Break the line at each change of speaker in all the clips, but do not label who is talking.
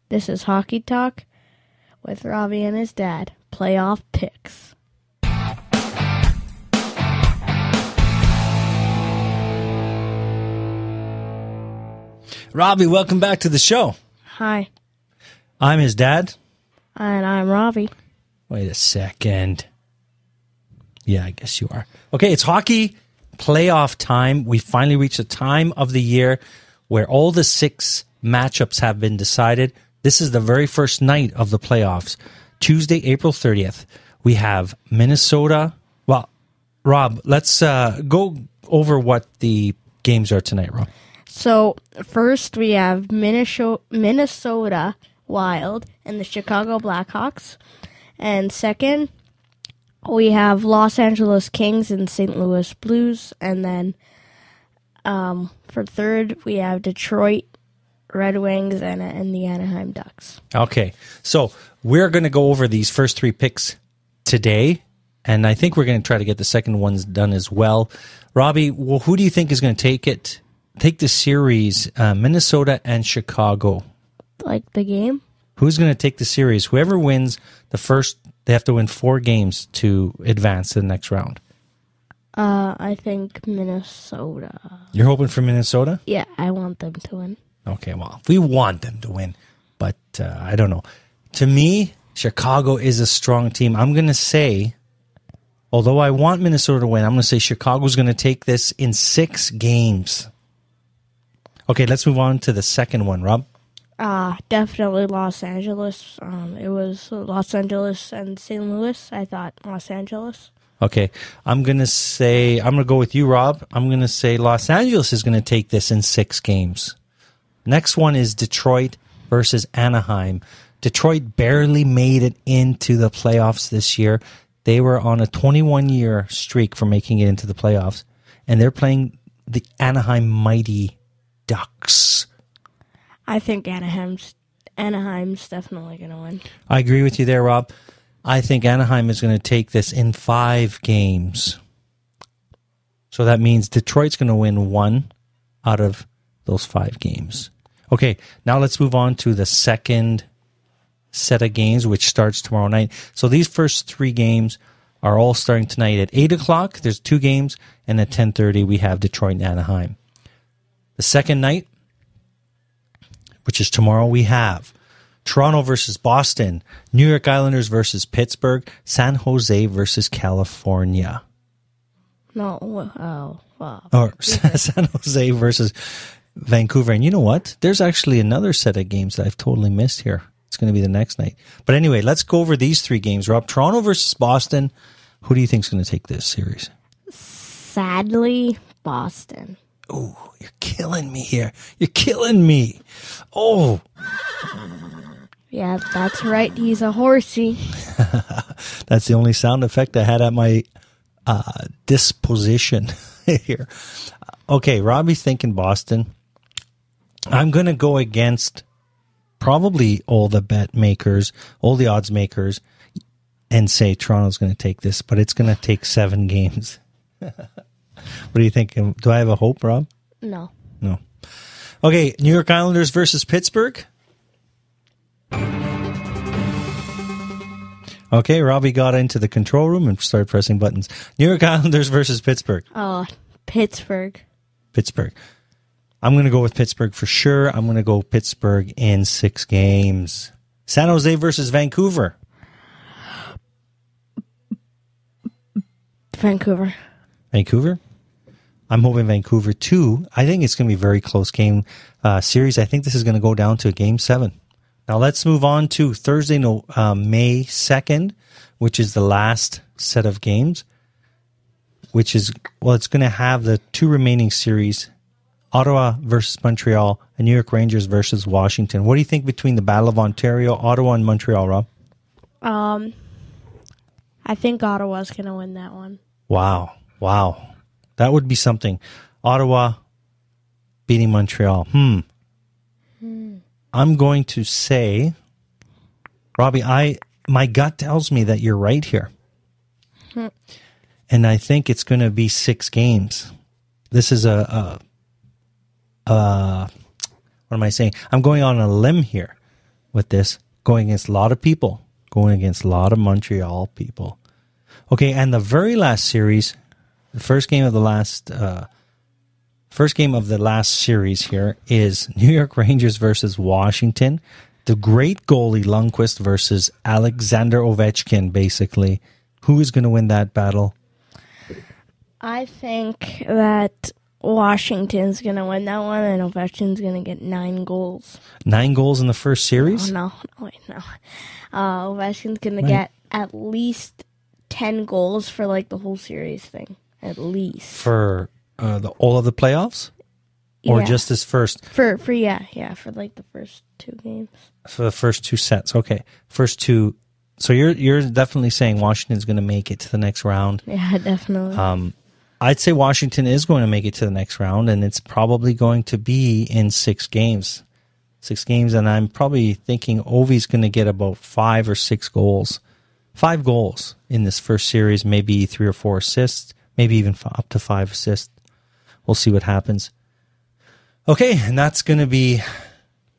This is Hockey Talk with Robbie and his dad. Playoff picks.
Robbie, welcome back to the show.
Hi.
I'm his dad.
And I'm Robbie.
Wait a second. Yeah, I guess you are. Okay, it's hockey playoff time. We finally reached the time of the year where all the 6 matchups have been decided. This is the very first night of the playoffs. Tuesday, April 30th. We have Minnesota. Well, Rob, let's go over what the games are tonight, Rob.
So, first we have Minnesota Wild and the Chicago Blackhawks. And second, we have Los Angeles Kings and St. Louis Blues. And then for third, we have Detroit Red Wings and the Anaheim Ducks.
Okay, so we're going to go over these first 3 picks today. And I think we're going to try to get the second ones done as well. Robbie, well, who do you think is going to take the series, Minnesota and Chicago?
Like the game?
Who's going to take the series? Whoever wins the first, they have to win 4 games to advance to the next round.
I think Minnesota.
You're hoping for Minnesota?
Yeah, I want them to win.
Okay, well, we want them to win, but I don't know. To me, Chicago is a strong team. I'm going to say, although I want Minnesota to win, I'm going to say Chicago's going to take this in 6 games. Okay, let's move on to the second one, Rob.
Definitely Los Angeles. It was Los Angeles and St. Louis. I thought Los Angeles.
Okay, I'm going to go with you, Rob. I'm going to say Los Angeles is going to take this in 6 games. Next one is Detroit versus Anaheim. Detroit barely made it into the playoffs this year. They were on a 21-year streak for making it into the playoffs, and they're playing the Anaheim Mighty Ducks.
I think Anaheim's definitely going to win.
I agree with you there, Rob. I think Anaheim is going to take this in 5 games. So that means Detroit's going to win 1 out of those 5 games. Okay, now let's move on to the second set of games, which starts tomorrow night. So these first 3 games are all starting tonight at 8 o'clock. There's 2 games, and at 10:30 we have Detroit and Anaheim. The second night, which is tomorrow, we have Toronto versus Boston, New York Islanders versus Pittsburgh, San Jose versus California.
No, wow.
Or San Jose versus Vancouver. And you know what? There's actually another set of games that I've totally missed here. It's going to be the next night. But anyway, let's go over these 3 games, Rob. Toronto versus Boston. Who do you think is going to take this series?
Sadly, Boston.
Oh, you're killing me here. You're killing me. Oh.
Yeah, that's right. He's a horsey.
That's the only sound effect I had at my disposition here. Okay, Robbie's thinking Boston. I'm going to go against probably all the bet makers, all the odds makers, and say Toronto's going to take this, but it's going to take 7 games. What do you think? Do I have a hope, Rob?
No.
Okay, New York Islanders versus Pittsburgh. Okay, Robbie got into the control room and started pressing buttons. New York Islanders versus Pittsburgh.
Oh, Pittsburgh.
I'm going to go with Pittsburgh for sure. I'm going to go Pittsburgh in 6 games. San Jose versus Vancouver.
Vancouver. I'm hoping Vancouver too. I think it's going to be a very close game series. I think this is going to go down to game 7. Now let's move on to Thursday, May 2nd, which is the last set of games, which is, it's going to have the 2 remaining series, Ottawa versus Montreal and New York Rangers versus Washington. What do you think between the Battle of Ontario, Ottawa, and Montreal, Rob? I think Ottawa's going to win that one.
Wow. That would be something. Ottawa beating Montreal. I'm going to say, Robbie, my gut tells me that you're right here. And I think it's going to be 6 games. This is what am I saying? I'm going on a limb here. with this, going against a lot of people, going against a lot of Montreal people. Okay, and the very last series, the first game of the last series here is New York Rangers versus Washington. The great goalie Lundqvist versus Alexander Ovechkin, basically. Who is going to win that battle?
I think that Washington's going to win that one, and Ovechkin's going to get 9 goals.
9 goals in the first series?
No. Ovechkin's going to get at least 10 goals for like the whole series thing. At least. For
all of the playoffs? Or just his first?
For like the first 2 games.
For the first 2 sets, okay. First 2. So you're definitely saying Washington's going to make it to the next round.
Yeah, definitely.
I'd say Washington is going to make it to the next round, and it's probably going to be in 6 games. 6 games, and I'm probably thinking Ovi's going to get about 5 or 6 goals. 5 goals in this first series, maybe 3 or 4 assists, maybe even up to 5 assists. We'll see what happens. Okay, and that's going to be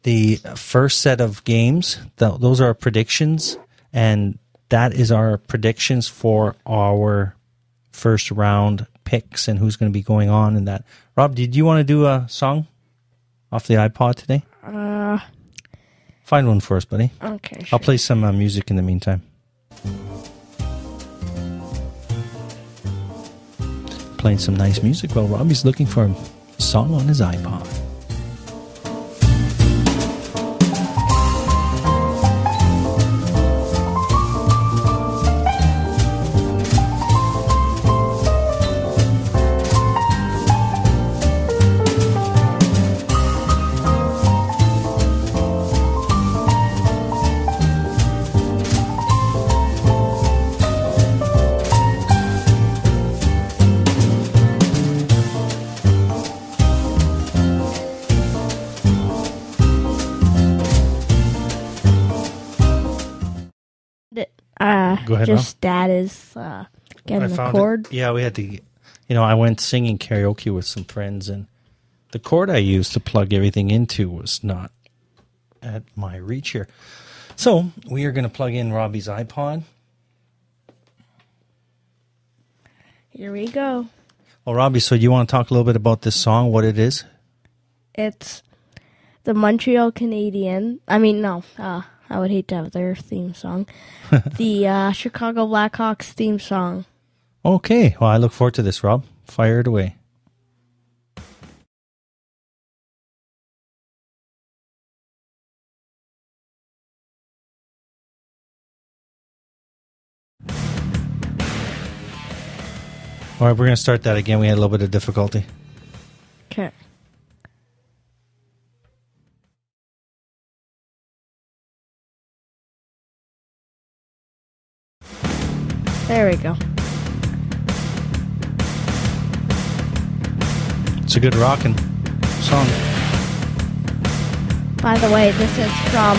the first set of games. Those are our predictions, and that is our predictions for our first round picks and who's going to be going on in that. Rob, did you want to do a song off the iPod today? Find one for us, buddy.
Okay, sure.
I'll play some music in the meantime. Playing some nice music while Robbie's looking for a song on his iPod. Go ahead,
just Dad is getting the cord.
Yeah, we had to, I went singing karaoke with some friends, and the cord I used to plug everything into was not at my reach here. So we are going to plug in Robbie's iPod.
Here we go.
Well, Robbie, so you want to talk a little bit about this song, what it is?
It's the Montreal Canadiens. I mean, no, I would hate to have their theme song. The Chicago Blackhawks theme song.
Okay. Well, I look forward to this, Rob. Fire it away. All right, we're going to start that again. We had a little bit of difficulty.
Okay. There we go.
It's a good rockin' song.
By the way, this is from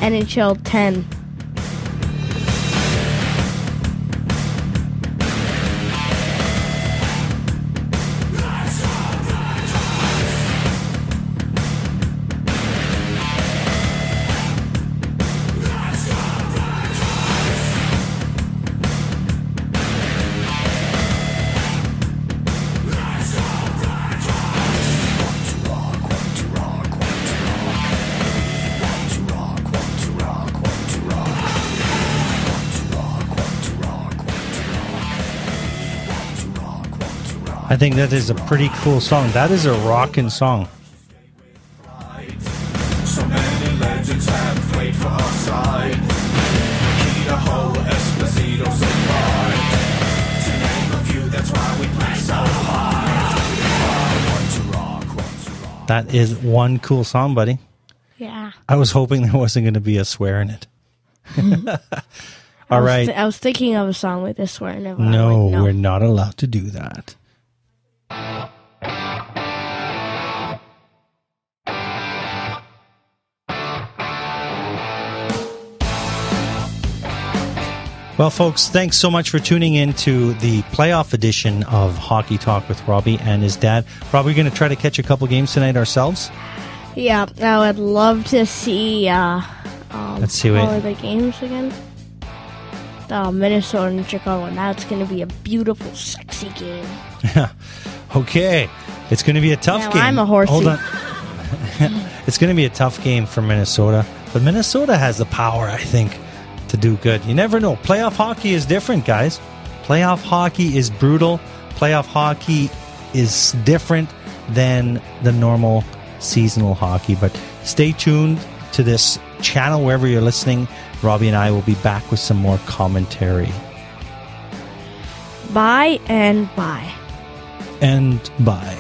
NHL 10.
I think that is a pretty cool song. That is a rockin' song.
So many legends have played for our side. Nikita, Ho, Esposito, survived. To name a few, that's why we play so hard.
That is one cool song, buddy.
Yeah.
I was hoping there wasn't going to be a swear in it. All right.
I was thinking of a song with a swear in it.
No, we're not allowed to do that. Well, folks, thanks so much for tuning in to the playoff edition of Hockey Talk with Robbie and his dad. Robbie, we're going to try to catch a couple games tonight ourselves.
Yeah, I would love to see.
Let's see
What
what.
are the games again? Minnesota and Chicago. And that's going to be a beautiful, sexy game.
Okay, it's going to be a tough
Now
game.
I'm a horsey.
Hold on. It's going to be a tough game for Minnesota, but Minnesota has the power, I think, to do good. You never know. Playoff hockey is different, guys. Playoff hockey is brutal. Playoff hockey is different than the normal seasonal hockey. But stay tuned to this channel wherever you're listening. Robbie and I will be back with some more commentary.
Bye and bye.
And bye.